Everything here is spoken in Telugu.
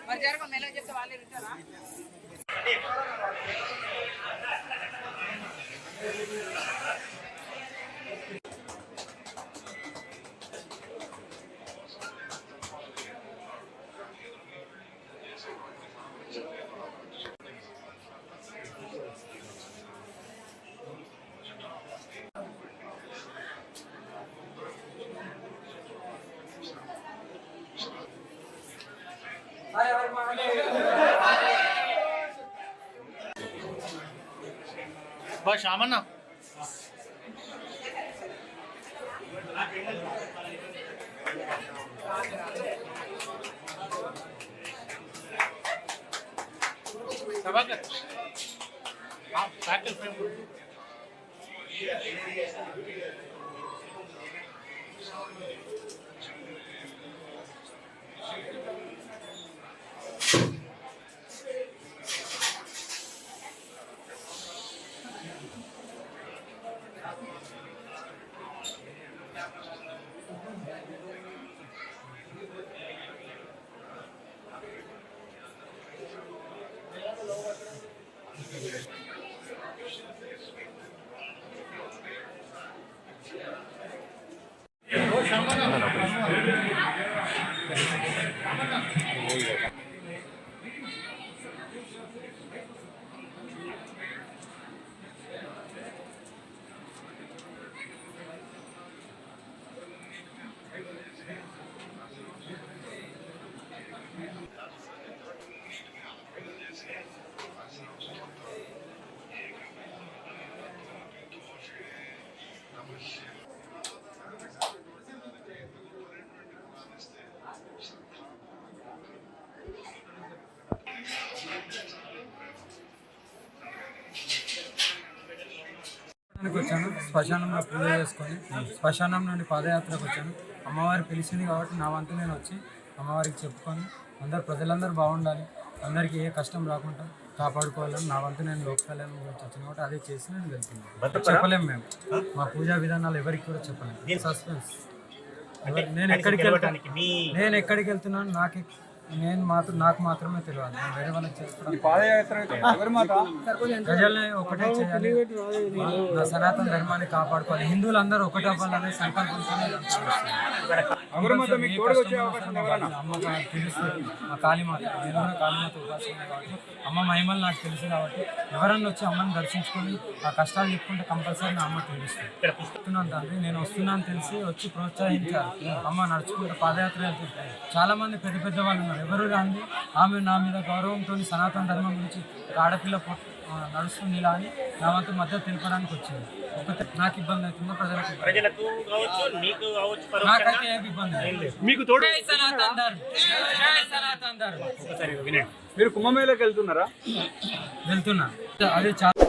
మరి జరగ మెలో చెప్తే వాళ్ళే వింటారా? बस शामन ना सबक हाँ साइकिल फ्रेम వచ్చాను. శ్మశానంలో పూజ చేసుకొని శ్మశానం నుండి పాదయాత్రకు వచ్చాను. అమ్మవారి పిలిచింది కాబట్టి నా వంతు నేను వచ్చి అమ్మవారికి చెప్పుకొని ప్రజలందరూ బాగుండాలి, అందరికీ ఏ కష్టం రాకుండా కాపాడుకోవాలని నా వంతు నేను లోకల్యాణం గురించి వచ్చిన కాబట్టి అదే చేసి నేను వెళ్తున్నాను. చెప్పలేము మేము, మా పూజా విధానాలు ఎవరికి కూడా చెప్పలేము. సస్పెన్స్. నేను ఎక్కడికి వెళ్తున్నాను నాకు మాత్రమే తెలియాలి. నేను వేరే వాళ్ళకి ప్రజల్ని ఒకటే చేయాలి, నా సనాతన ధర్మాన్ని కాపాడుకోవాలి, హిందువులందరూ ఒకటే అవ్వాలనే సంకల్పంతో అమ్మగా తెలుస్తుంది. మా కాళీమాత, నేను కూడా కాళీమాత ఉపాసన కాబట్టి అమ్మ మహిమలు నాకు తెలుసు కాబట్టి ఎవరన్నా వచ్చి అమ్మని దర్శించుకొని ఆ కష్టాలు చెప్పుకుంటే కంపల్సరీ నా అమ్మ తెలుస్తుంది. చెప్తున్నాను తండ్రి, నేను వస్తున్నాను తెలిసి వచ్చి ప్రోత్సహించాలి. అమ్మ నడుచుకుంటే పాదయాత్ర వెళ్తుంటాయి. చాలా మంది పెద్ద పెద్ద వాళ్ళు ఉన్నారు, ఎవరు రాంది ఆమె నా మీద గౌరవంతో సనాతన ధర్మం గురించి ఆడపిల్ల నడుస్తుంది ఇలా అని నా వంతు మద్దతు తెలపడానికి వచ్చింది. ఒకటే నాకు ఇబ్బంది అవుతుందో ప్రజలకు నాకైతే ఏమి ఇబ్బంది మీకు మీరు కుంభమేళకి వెళ్తున్నారా? వెళ్తున్నా. అదే చాలా